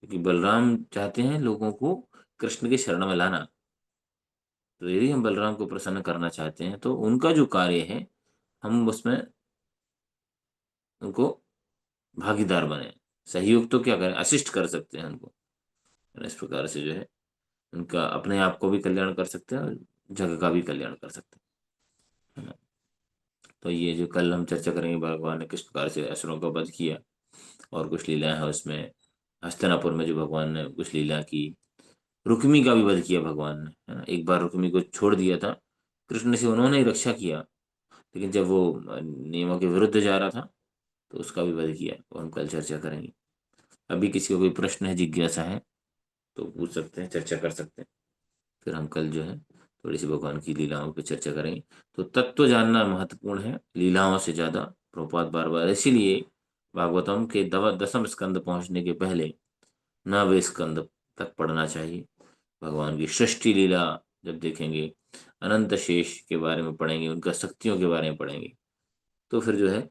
क्योंकि बलराम चाहते हैं लोगों को कृष्ण के शरण में लाना। तो यदि हम बलराम को प्रसन्न करना चाहते हैं तो उनका जो कार्य है, हम उसमें उनको भागीदार बने। सहयोग तो क्या करें, असिस्ट कर सकते हैं उनको। और इस प्रकार से जो है उनका अपने आप को भी कल्याण कर सकते हैं और जगह का भी कल्याण कर सकते हैं, है ना। तो ये जो कल हम चर्चा करेंगे, भगवान ने किस प्रकार से असुरों का वध किया, और कुछ लीलाएं हैं उसमें। हस्तिनापुर में जो भगवान ने कुछ लीला की, रुक्मी का भी वध किया भगवान ने, है ना। एक बार रुक्मी को छोड़ दिया था कृष्ण से, उन्होंने ही रक्षा किया, लेकिन जब वो नियमों के विरुद्ध जा रहा था तो उसका भी वध किया, वो हम कल चर्चा करेंगे। अभी किसी को कोई प्रश्न है, जिज्ञासा है तो पूछ सकते हैं, चर्चा कर सकते हैं। फिर हम कल जो है थोड़ी सी भगवान की लीलाओं पर चर्चा करेंगे। तो तत्व जानना महत्वपूर्ण है लीलाओं से ज्यादा। प्रभुपाद बार बार इसीलिए भागवतम के 10वें स्कंद पहुंचने के पहले 9वें स्कंद तक पढ़ना चाहिए। भगवान की सृष्टि लीला जब देखेंगे, अनंत शेष के बारे में पढ़ेंगे, उनका शक्तियों के बारे में पढ़ेंगे, तो फिर जो है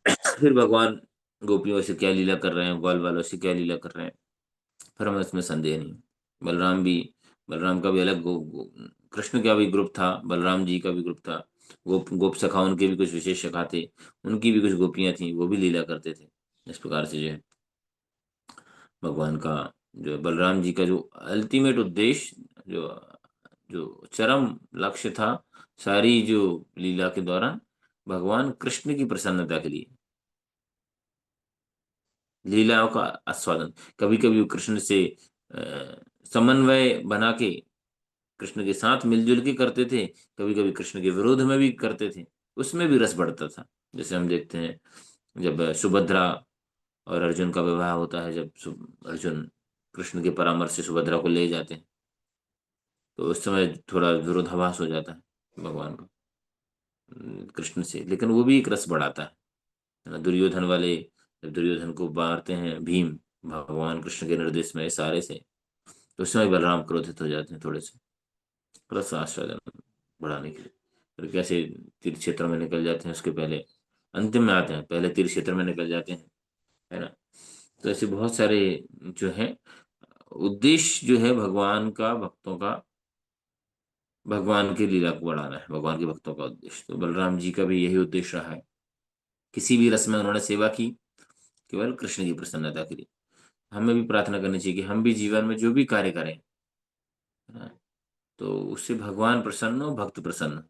फिर भगवान गोपियों से क्या लीला कर रहे हैं, ग्वाल वालों से क्या लीला कर रहे हैं, फिर हमें इसमें संदेह नहीं। बलराम भी, बलराम का भी अलग कृष्ण का भी ग्रुप था, बलराम जी का भी ग्रुप था। गोप सखा, उनके भी कुछ विशेष सखा थे, उनकी भी कुछ गोपियां थी, वो भी लीला करते थे। इस प्रकार से जो है भगवान का, जो है बलराम जी का जो अल्टीमेट उद्देश्य, जो जो चरम लक्ष्य था सारी जो लीला के दौरान, भगवान कृष्ण की प्रसन्नता के लिए लीलाओं का आस्वादन। कभी कभी वो कृष्ण से समन्वय बना के कृष्ण के साथ मिलजुल के करते थे, कभी कभी कृष्ण के विरोध में भी करते थे, उसमें भी रस बढ़ता था। जैसे हम देखते हैं जब सुभद्रा और अर्जुन का विवाह होता है, जब अर्जुन कृष्ण के परामर्श से सुभद्रा को ले जाते हैं, तो उस समय थोड़ा विरोधाभास हो जाता है भगवान का कृष्ण से, लेकिन वो भी एक रस बढ़ाता है ना। दुर्योधन वाले जब दुर्योधन को मारते हैं भीम, भगवान कृष्ण के निर्देश में इशारे से, तो उस समय बलराम क्रोधित हो जाते हैं थोड़े से, रस आस्वादन बढ़ाने के लिए। फिर कैसे तीर्थ क्षेत्र में निकल जाते हैं, उसके पहले अंतिम में आते हैं, पहले तीर्थ क्षेत्र में निकल जाते हैं, है ना। तो ऐसे बहुत सारे जो है उद्देश्य जो है भगवान का, भक्तों का, भगवान की लीला को बढ़ाना है, भगवान के भक्तों का उद्देश्य। तो बलराम जी का भी यही उद्देश्य रहा है। किसी भी रस में उन्होंने सेवा की केवल कृष्ण की प्रसन्नता के लिए। हमें भी प्रार्थना करनी चाहिए कि हम भी जीवन में जो भी कार्य करें, है ना, तो उससे भगवान प्रसन्न हो, भक्त प्रसन्न हो।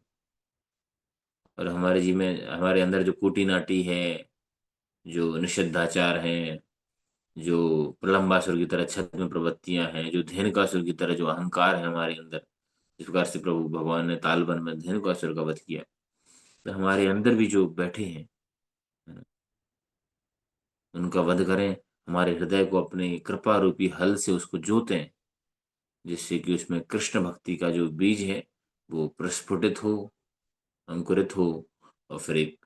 और हमारे जी में, हमारे अंदर जो कूटी नाटी है, जो निषिद्धाचार है, जो प्रलंबासुर की तरह छद्म में प्रवृत्तियां हैं, जो धेनुकासुर की तरह जो अहंकार है हमारे अंदर, जिस प्रकार से प्रभु भगवान ने तालबन में धेनुकासुर का वध किया, तो हमारे अंदर भी जो बैठे हैं, है ना, उनका वध करें। हमारे हृदय को अपने कृपा रूपी हल से उसको जोतें, जिससे कि उसमें कृष्ण भक्ति का जो बीज है वो प्रस्फुटित हो, अंकुरित हो, और फिर एक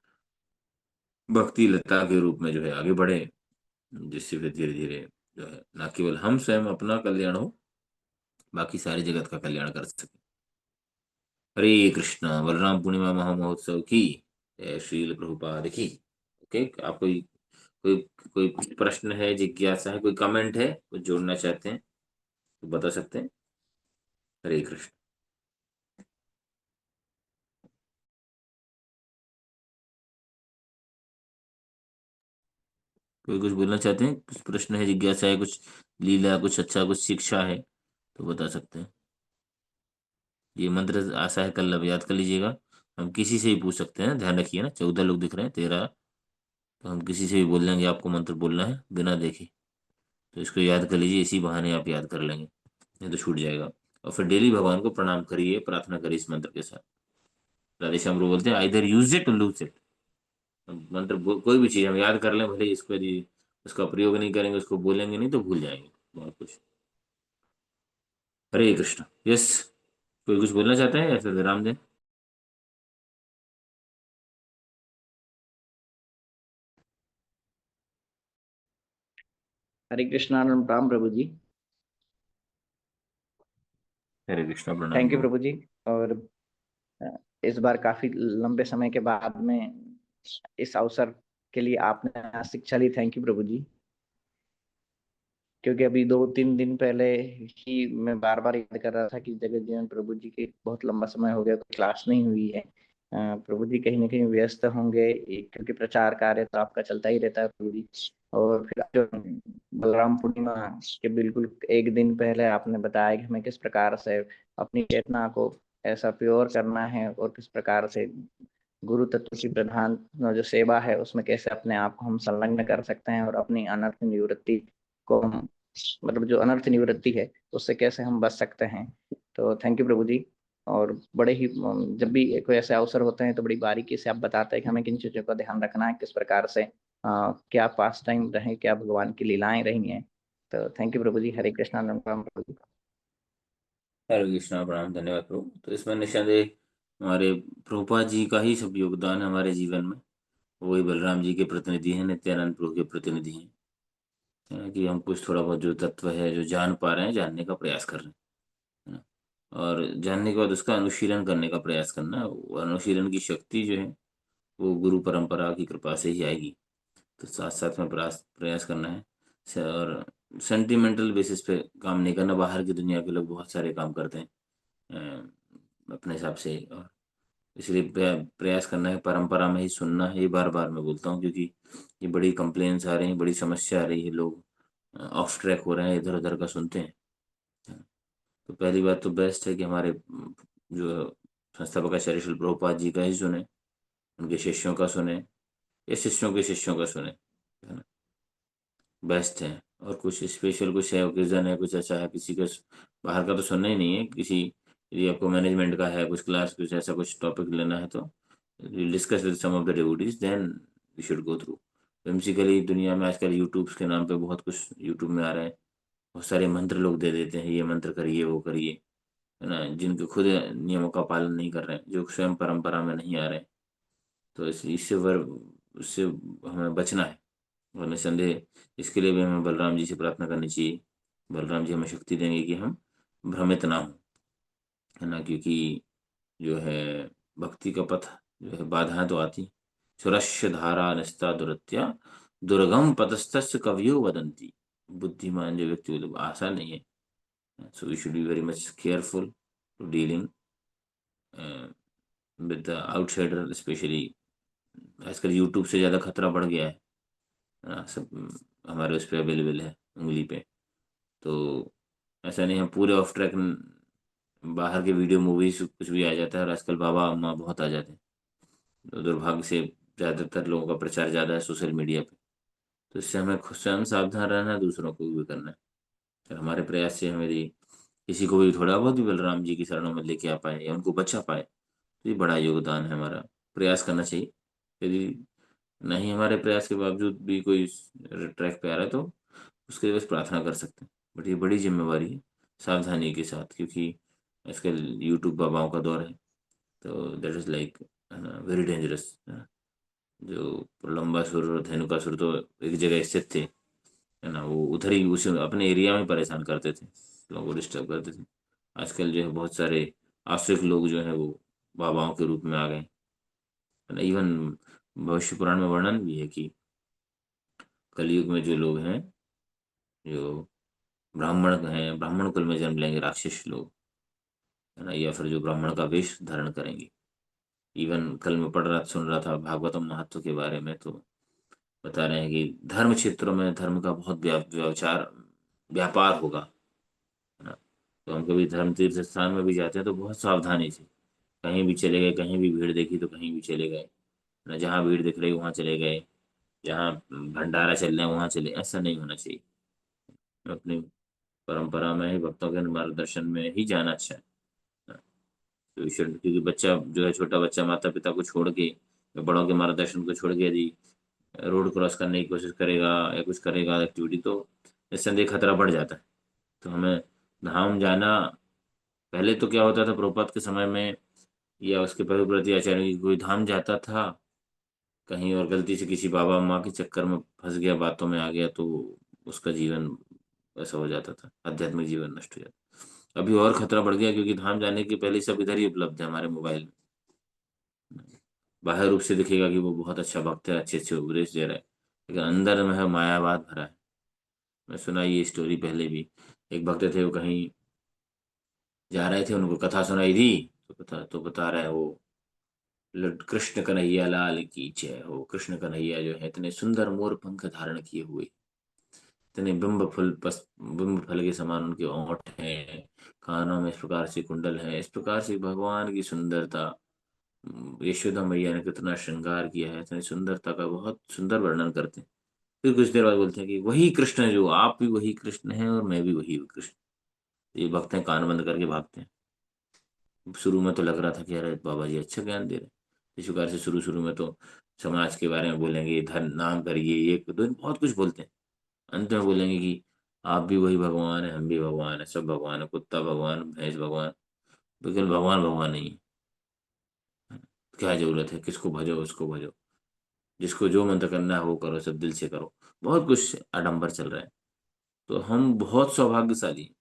भक्ति लता के रूप में जो है आगे बढ़े, जिससे फिर धीरे धीरे जो है न केवल हम स्वयं अपना कल्याण हो, बाकी सारे जगत का कल्याण कर सके। हरे कृष्णा। बलराम पूर्णिमा महामहोत्सव की जय। श्रील प्रभुपाद की। ओके, आप कोई कोई कुछ प्रश्न है, जिज्ञासा है, कोई कमेंट है, कुछ जोड़ना चाहते हैं तो बता सकते हैं। हरे कृष्ण। कोई कुछ बोलना चाहते हैं, कुछ प्रश्न है, जिज्ञासा है, कुछ लीला, कुछ अच्छा, कुछ शिक्षा है तो बता सकते हैं। ये मंत्र आशा है कल अब याद कर लीजिएगा। हम किसी से भी पूछ सकते हैं, ध्यान रखिए ना, 14 लोग दिख रहे हैं, 13, तो हम किसी से भी बोल देंगे आपको मंत्र बोलना है बिना देखे, तो इसको याद कर लीजिए, इसी बहाने आप याद कर लेंगे, नहीं तो छूट जाएगा। और फिर डेली भगवान को प्रणाम करिए, प्रार्थना करिए इस मंत्र के साथ। राधे श्याम प्रभु बोलते हैं either use it lose it. मंत्र कोई भी चीज हम याद कर लें, भले इसको यदि उसका प्रयोग नहीं करेंगे, उसको बोलेंगे नहीं, तो भूल जाएंगे बहुत कुछ। हरे कृष्ण। यस, कोई कुछ बोलना चाहता है या फिर विराम दें। हरे कृष्णा, राम प्रभु जी। हरे कृष्ण, प्रणाम थैंक यू प्रभु। प्रभु जी। और अ, इस बार काफी लंबे समय के बाद में इस अवसर के लिए आपने शिक्षा ली, थैंक यू प्रभु जी। क्योंकि अभी 2-3 दिन पहले ही मैं बार बार याद कर रहा था कि जगत जीवन प्रभु जी के बहुत लंबा समय हो गया, कोई क्लास नहीं हुई है। प्रभु जी कहीं ना कहीं व्यस्त होंगे, क्योंकि प्रचार कार्य तो आपका चलता ही रहता है प्रभु जी। और फिर जो बलराम पूर्णिमा के बिल्कुल एक दिन पहले आपने बताया कि हमें किस प्रकार से अपनी चेतना को ऐसा प्योर करना है, और किस प्रकार से गुरु तत्व की प्रधान जो सेवा है उसमें कैसे अपने आप को हम संलग्न कर सकते हैं, और अपनी अनर्थ निवृत्ति को हम, मतलब जो अनर्थ निवृत्ति है उससे कैसे हम बच सकते हैं। तो थैंक यू प्रभु जी। और बड़े ही जब भी कोई ऐसे अवसर होते हैं तो बड़ी बारीकी से आप बताते हैं कि हमें किन चीज़ों का ध्यान रखना है, किस प्रकार से क्या पास टाइम रहे, क्या भगवान की लीलाएं रही हैं। तो थैंक यू प्रभु जी। हरे कृष्णा, नमः प्रभु जी। हरे कृष्णा, प्रणाम, धन्यवाद प्रभु। तो इसमें निस्संदेह हमारे प्रभुपाद जी का ही सब योगदान है हमारे जीवन में। वही बलराम जी के प्रतिनिधि हैं, नित्यानंद प्रभु के प्रतिनिधि हैं। कि हम कुछ थोड़ा बहुत जो तत्व है जो जान पा रहे हैं, जानने का प्रयास कर रहे हैं, है ना। और जानने के बाद उसका अनुशीलन करने का प्रयास करना। वो अनुशीलन की शक्ति जो है वो गुरु परंपरा की कृपा से ही आएगी। तो साथ साथ में प्रयास प्रयास करना है। और सेंटिमेंटल बेसिस पे काम नहीं करना। बाहर की दुनिया के लोग बहुत सारे काम करते हैं अपने हिसाब से। और इसलिए प्रयास करना है परंपरा में ही सुनना है। ये बार बार मैं बोलता हूँ क्योंकि ये बड़ी कंप्लेन्स आ रही हैं, बड़ी समस्या आ रही है। लोग ऑफ ट्रैक हो रहे हैं, इधर उधर का सुनते हैं। तो पहली बात तो बेस्ट है कि हमारे जो संस्थापक आचार्य श्रील प्रभुपाद जी का ही सुने, उनके शिष्यों का सुने या शिष्यों के शिष्यों का सुने, है ना। बेस्ट है। और कुछ स्पेशल कुछ है, ओकेजन है, कुछ ऐसा है किसी का बाहर का तो सुनना ही नहीं है। किसी यदि आपको मैनेजमेंट का है कुछ क्लास, कुछ ऐसा कुछ टॉपिक लेना है तो discuss with some of the devotees, then we should go through. Basically दुनिया में आजकल यूट्यूब्स के नाम पे बहुत कुछ यूट्यूब में आ रहा है। बहुत सारे मंत्र लोग दे देते हैं, ये मंत्र करिए वो करिए, है ना, जिनके खुद नियमों का पालन नहीं कर रहे हैं, जो स्वयं परंपरा में नहीं आ रहे हैं। तो उससे हमें बचना है। और निस्संदेह इसके लिए भी हमें बलराम जी से प्रार्थना करनी चाहिए। बलराम जी हमें शक्ति देंगे कि हम भ्रमित ना हो, है ना। क्योंकि जो है भक्ति का पथ जो है बाधाएं तो आती, सुरस्य धारा निस्ता दुरत्या दुर्गम पतस्तस्य कवियो वदंती। बुद्धिमान जो व्यक्ति वो आसान नहीं है। So we should be very much careful to dealing with the outsider. Specially आजकल यूट्यूब से ज़्यादा खतरा बढ़ गया है ना। सब हमारे उस पर अवेलेबल है उंगली पे। तो ऐसा नहीं हम पूरे ऑफ ट्रैक, बाहर के वीडियो मूवीज कुछ भी आ जाता है। और आजकल बाबा अम्मा बहुत आ जाते हैं। तो दुर्भाग्य से ज़्यादातर लोगों का प्रचार ज़्यादा है सोशल मीडिया पे। तो इससे हमें खुद स्वयं सावधान रहना है, दूसरों को भी करना है। और हमारे प्रयास से हमें यदि किसी को भी थोड़ा बहुत भी बलराम जी की शरणों में लेके आ पाए या उनको बचा पाए तो ये बड़ा योगदान है हमारा। प्रयास करना चाहिए। यदि नहीं हमारे प्रयास के बावजूद भी कोई ट्रैक पे आ रहा है तो उसके लिए बस प्रार्थना कर सकते हैं। बट ये बड़ी जिम्मेवारी है, सावधानी के साथ, क्योंकि आजकल यूट्यूब बाबाओं का दौर है। तो that is like very dangerous. जो लंबासुर और धेनुकासुर तो एक जगह स्थित थे, है ना। वो उधर ही उस अपने एरिया में परेशान करते थे, लोगों को डिस्टर्ब करते थे। आजकल जो है बहुत सारे आस्तिक लोग जो है वो बाबाओं के रूप में आ गए, है ना। इवन भविष्य पुराण में वर्णन भी है कि कलयुग में जो लोग हैं, जो ब्राह्मण हैं, ब्राह्मण कुल में जन्म लेंगे राक्षस लोग, है ना, या फिर जो ब्राह्मण का वेश धारण करेंगे। इवन कल मैं पढ़ रहा सुन रहा था भागवतम महत्व के बारे में। तो बता रहे हैं कि धर्म क्षेत्रों में धर्म का बहुत व्यापार होगा, है ना। तो हम कभी धर्म तीर्थ स्थान में भी जाते हैं तो बहुत सावधानी से, कहीं भी चले गए, कहीं भी भीड़ देखी तो कहीं भी चले गए, है ना। जहाँ भीड़ दिख रही वहां चले गए, जहाँ भंडारा चल रहा है वहां चले, ऐसा नहीं होना चाहिए। अपनी परंपरा में ही भक्तों के मार्गदर्शन में ही जाना अच्छा है। तो क्योंकि बच्चा जो है, छोटा बच्चा माता पिता को छोड़ के या बड़ों के मार्गदर्शन को छोड़ के यदि रोड क्रॉस करने की कोशिश करेगा या कुछ करेगा एक्टिविटी, तो निस्संदेह खतरा बढ़ जाता है। तो हमें धाम जाना, पहले तो क्या होता था प्रभुपाद के समय में या उसके पवित्र आचार्य की, कोई धाम जाता था कहीं और गलती से किसी बाबा माँ के चक्कर में फंस गया, बातों में आ गया, तो उसका जीवन ऐसा हो जाता था, आध्यात्मिक जीवन नष्ट हो जाता। अभी और खतरा बढ़ गया क्योंकि धाम जाने के पहले सब इधर ही उपलब्ध है हमारे मोबाइल में। बाहर रूप से दिखेगा कि वो बहुत अच्छा भक्त है, अच्छे अच्छे उपदेश दे रहा है, लेकिन अंदर में है मायावाद भरा है। मैं सुना ये स्टोरी पहले भी। एक भक्त थे, वो कहीं जा रहे थे, उनको कथा सुनाई दी तो बता रहे हैं वो, कृष्ण कन्हैया लाल की जय हो। कृष्ण कन्हैया जो है इतने सुंदर मोर पंख धारण किए हुए, इतने बिंब फल के समान उनके ओंठ हैं, कानों में इस प्रकार से कुंडल है, इस प्रकार से भगवान की सुंदरता। यशोदा मैया ने कितना श्रृंगार किया है, इतनी सुंदरता का बहुत सुंदर वर्णन करते हैं। फिर कुछ देर बाद बोलते हैं कि वही कृष्ण है, जो आप भी वही कृष्ण हैं और मैं भी वही कृष्ण। ये भक्त हैं, कान बंद करके भागते हैं। शुरू में तो लग रहा था कि अरे बाबा जी अच्छा ज्ञान दे रहे हैं। इस प्रकार से शुरू शुरू में तो समाज के बारे में बोलेंगे, धर्म नाम करिए, ये बहुत कुछ बोलते हैं। अंत में बोलेंगे कि आप भी वही भगवान है, हम भी भगवान है, सब भगवान है, कुत्ता भगवान, भैंस भगवान। बिल्कुल भगवान भगवान नहीं है। क्या जरूरत है, किसको भजो उसको भजो, जिसको जो मंत्र करना है वो करो, सब दिल से करो। बहुत कुछ आडंबर चल रहा है। तो हम बहुत सौभाग्यशाली हैं।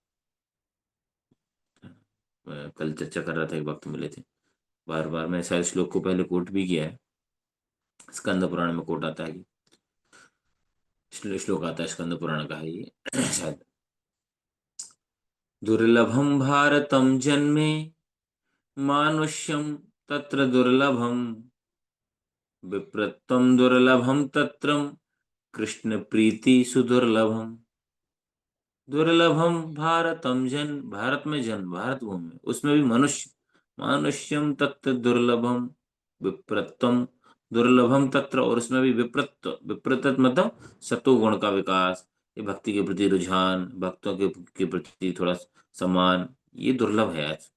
मैं कल चर्चा कर रहा था, एक वक्त मिले थे, बार बार मैं शायद श्लोक को पहले कोट भी किया है। स्कंद पुराण में कोट आता है कि श्लोक आता है स्कंद पुराण का है ये शायद। दुर्लभम भारतम जन्मे मानुष्यम तत्र दुर्लभम, विप्रत्वम दुर्लभम तत्रम कृष्ण प्रीति सुदुर्लभम। दुर्लभम भारतम जन, भारत में जन्म, भारत भूमि में, उसमें भी मनुष्य, मानुष्यम तत्र दुर्लभम, विप्रत्वम दुर्लभम तत्र, और उसमें भी विप्रत्व, विप्रत मतलब सत्वगुण का विकास, ये भक्ति के प्रति रुझान, भक्तों के प्रति थोड़ा सम्मान, ये दुर्लभ है आज।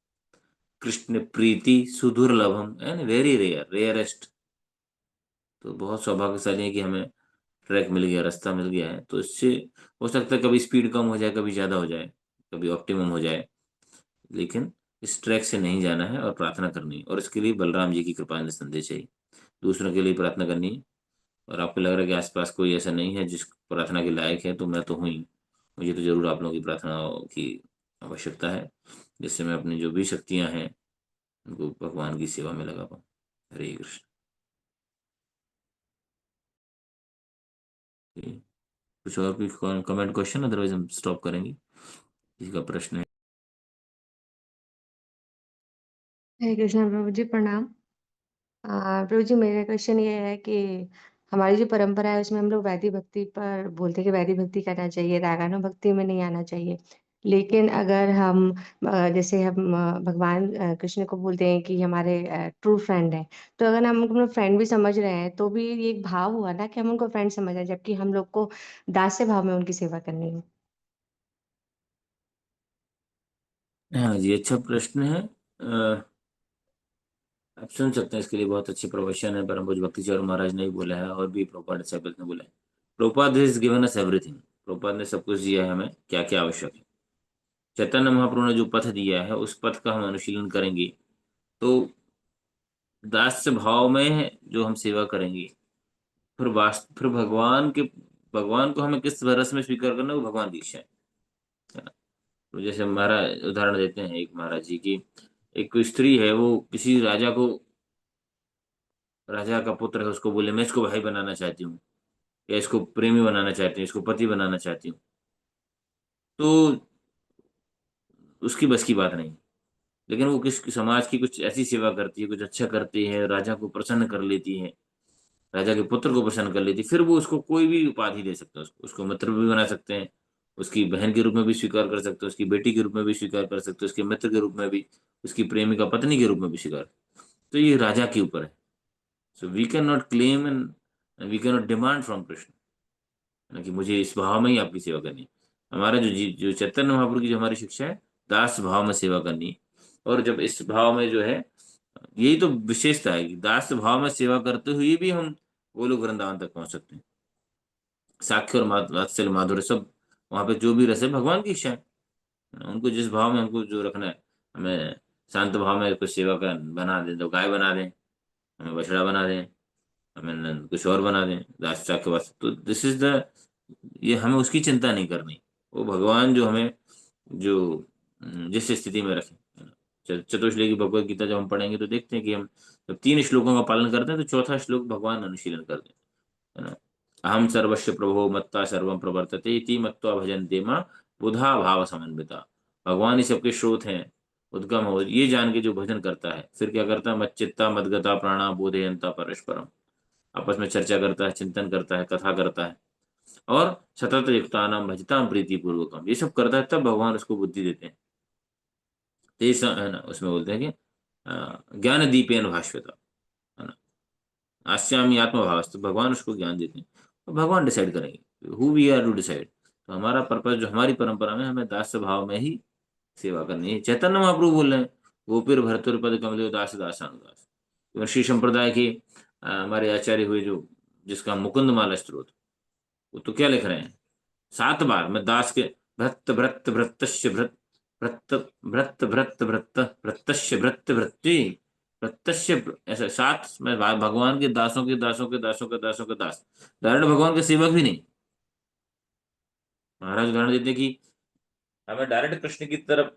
कृष्ण प्रीति सुदुर्लभम एंड वेरी रेयर, रेयरेस्ट। तो बहुत सौभाग्यशाली है कि हमें ट्रैक मिल गया, रास्ता मिल गया है। तो इससे हो सकता है कभी स्पीड कम हो जाए, कभी ज्यादा हो जाए, कभी ऑप्टिमम हो जाए, लेकिन इस ट्रैक से नहीं जाना है और प्रार्थना करनी है। और इसके लिए बलराम जी की कृपा निस्संदेह चाहिए, दूसरों के लिए प्रार्थना करनी है। और आपको लग रहा है कि आसपास कोई ऐसा नहीं है जिस प्रार्थना के लायक है, तो मैं तो हूँ ही। मुझे तो जरूर आप लोगों की प्रार्थना की आवश्यकता है, जिससे मैं अपनी जो भी शक्तियां हैं उनको भगवान की सेवा में लगा पाऊँ। हरे कृष्ण। कुछ और भी कमेंट क्वेश्चन, अदरवाइज हम स्टॉप करेंगे। किसी का प्रश्न है? हरे कृष्ण प्रभु जी, प्रणाम। प्रभु जी, मेरा क्वेश्चन ये है कि हमारी जो परंपरा है उसमें हम लोग वैदिक भक्ति पर बोलते हैं कि वैदिक भक्ति करना चाहिए, रागानु भक्ति में नहीं आना चाहिए। लेकिन अगर हम जैसे हम भगवान कृष्ण को बोलते हैं कि हमारे ट्रू फ्रेंड है, तो अगर हम उनको फ्रेंड भी समझ रहे हैं तो भी ये एक भाव हुआ ना कि हम उनको फ्रेंड समझ रहे हैं, जबकि हम लोग को दास्य भाव में उनकी सेवा करनी है। हाँ जी, अच्छा प्रश्न है। आप सुन सकते हैं, इसके लिए बहुत अच्छे प्रवचन है, परम पूज्य भक्ति चरण महाराज ने भी बोला है, और भी प्रभुपाद डिसाइपल्स ने बोला है। Prabhupada is given us everything. Prabhupada ने सब कुछ दिया है हमें, क्या क्या आवश्यक है। चैतन्य महाप्रभु ने जो पथ दिया है उस पथ का हम अनुशीलन करेंगे तो दास्य भाव में जो हम सेवा करेंगे, फिर भगवान को हमें किस रस में स्वीकार करना है वो भगवान की इच्छा है ना। तो जैसे महाराज उदाहरण देते हैं एक महाराज जी की, एक कोई स्त्री है, वो किसी राजा को, राजा का पुत्र है, उसको बोले मैं इसको भाई बनाना चाहती हूँ, या इसको प्रेमी बनाना चाहती हूँ, इसको पति बनाना चाहती हूँ, तो उसकी बस की बात नहीं। लेकिन वो किस समाज की कुछ ऐसी सेवा करती है, कुछ अच्छा करती है, राजा को प्रसन्न कर लेती है, राजा के पुत्र को प्रसन्न कर लेती है, फिर वो उसको कोई भी उपाधि दे सकता है, उसको मित्र भी बना सकते हैं, उसकी बहन के रूप में भी स्वीकार कर सकते हैं, उसकी बेटी के रूप में भी स्वीकार कर सकते हैं, उसके मित्र के रूप में भी, उसकी प्रेमिका पत्नी के रूप में भी स्वीकार। तो ये राजा के ऊपर है। So we can not claim and we can not demand from Krishna ना कि मुझे इस भाव में ही आपकी सेवा करनी है। हमारा जो चैतन्य महाप्रभु की जो हमारी शिक्षा है, दास भाव में सेवा करनी है। और जब इस भाव में जो है, यही तो विशेषता है कि दास भाव में सेवा करते हुए भी हम वो लोग वृंदावन तक पहुंच सकते हैं। साख्य और वात्सल्य माधुर्य सब, वहां पे जो भी रस है भगवान की इच्छा है। उनको जिस भाव में हमको जो रखना है, हमें शांत भाव में कुछ सेवा कर बना दें तो गाय बना दें, हमें बछड़ा बना दें, हमें कुछ और बना दें, राष्ट्र के वास्ते। तो दिस इज द, ये हमें उसकी चिंता नहीं करनी। वो भगवान जो हमें जो जिस स्थिति में रखे, है ना। चतुश्लोकी की भगवत गीता जब हम पढ़ेंगे तो देखते हैं कि हम जब 3 श्लोकों का पालन करते हैं तो चौथा श्लोक भगवान अनुशीलन करते हैं, है ना। अहम सर्वस्व प्रभो मत्ता सर्वम प्रवर्तते इति मत्वा भजन्ते मां बुधा भाव समन्विता। भगवान ही सबके स्रोत हैं, उद्गम हो, ये जान के जो भजन करता है, फिर क्या करता है, मच्चित्ता मदगता प्राणा बोधयंता परस्परम। आपस में चर्चा करता है, चिंतन करता है, कथा करता है, और सतत युक्तानाम भजताम प्रीति पूर्वकम, ये सब करता है, तब भगवान उसको बुद्धि देते हैं। तेज है ना, उसमें बोलते हैं कि ज्ञान दीपेन भाष्यता, है ना, आस्यामी आत्मभाव, तो भगवान उसको ज्ञान देते हैं। तो भगवान डिसाइड करेंगे, who we are to decide. तो हमारा पर्पज जो हमारी परंपरा में, हमें दास भाव में ही सेवा करनी है। चैतन्य महाप्रभु बोल रहे हैं, गोपीर भरतुर पद कमलो दास दासानुदास। श्री संप्रदाय के हमारे आचार्य हुए जो, जिसका मुकुंद माला स्तोत्र, वो तो क्या लिख रहे हैं 7 बार, मैं दास के भ्रत भ्रत भ्रतस्य भ्रत भ्रत भ्रत भ्रत भ्रत भ्रतस्य भ्रत भ्रति भ्रतस्य, ऐसे 7, मैं भगवान के दासों के दासों के दासों के दासों के दास, डायरेक्ट भगवान के सेवक भी नहीं। महाराज उदाहरण देते हैं कि हमें डायरेक्ट कृष्ण की तरफ,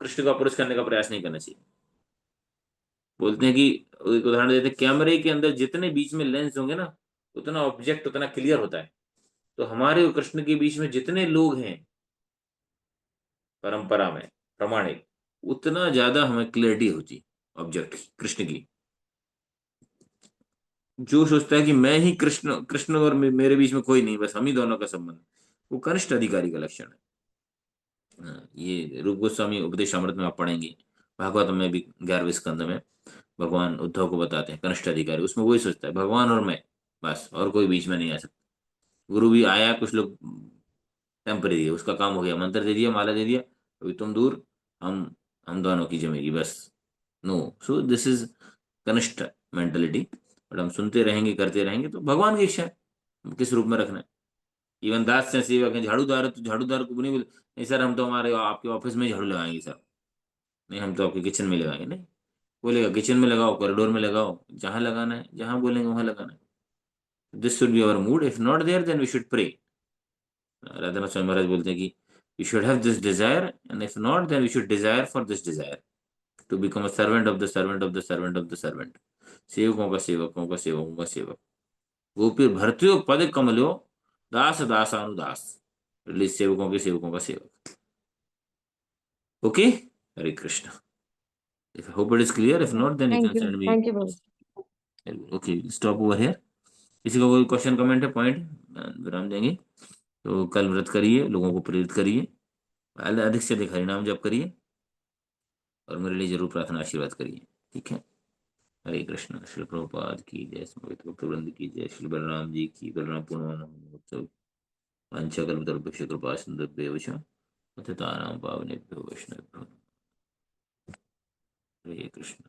कृष्ण को अप्रोच करने का प्रयास नहीं करना चाहिए। बोलते हैं कि, एक उदाहरण देते हैं, कैमरे के अंदर जितने बीच में लेंस होंगे ना, उतना ऑब्जेक्ट उतना क्लियर होता है। तो हमारे और कृष्ण के बीच में जितने लोग हैं परंपरा में प्रमाणिक, उतना ज्यादा हमें क्लियरिटी होती ऑब्जेक्ट की, कृष्ण की। जो सोचता है कि मैं ही कृष्ण, कृष्ण और मेरे बीच में कोई नहीं, बस हम ही दोनों का संबंध, वो कनिष्ठ अधिकारी का लक्षण है। ये रूप गोस्वामी उपदेश अमृत में आप पढ़ेंगे, भागवत में भी 11वें स्कंद में भगवान उद्धव को बताते हैं कनिष्ठ अधिकारी, उसमें वही सोचता है भगवान और मैं, बस, और कोई बीच में नहीं आ सकता। गुरु भी आया, कुछ लोग टेम्परेरी है, उसका काम हो गया, मंत्र दे दिया, माला दे दिया, अभी तुम दूर, हम दोनों की जमेगी बस। नो, सो दिस इज कनिष्ठ मेंटेलिटी। बट हम सुनते रहेंगे, करते रहेंगे, तो भगवान की इच्छा है किस रूप में रखना है। इवन दास से सेवक है, झाड़ूदार है तो झाड़ूदार को नहीं बोले नहीं सर हम तो हमारे आपके ऑफिस में ही झाड़ू लगाएंगे सर, नहीं हम तो आपके किचन में लगाएंगे, नहीं, बोलेगा किचन में लगाओ, कॉरिडोर में लगाओ, जहां लगाना है, जहां बोलेंगे वहां लगाना है। This should be our mood, if not there then we should pray. Radha Swami Maharaj बोलते हैं कि we should have this desire, and if not then we should desire for this desire to become a servant of the servant of the servant of the servant, सेवकों का सेवकों का सेवकों का सेवक। गोपी भर्त्यो पद कमलो दास दासानुदास, रिलीज सेवकों के सेवकों का सेवक। Okay, Hare Krishna. If I hope it is clear, if not, then you can send me. Thank you Prabhu. Okay, stop over here. किसी का कोई क्वेश्चन कमेंट है, पॉइंट विराम देंगे। तो कल व्रत करिए, लोगों को प्रेरित करिए, अधिक से अधिक हरिनाम जप करिए, और मेरे लिए जरूर प्रार्थना आशीर्वाद करिए, ठीक है। हरे कृष्ण। श्री प्रभुपाद की जय, समवेत भक्तवृंद की जय, श्री बलराम जी की, बलराम पूर्णिमा महोत्सव, वांछाकल्पतरुभ्यश्च कृपा सिन्धुभ्येव च पतितानां पावनेभ्यो वैष्णवेभ्यो, हरे कृष्ण।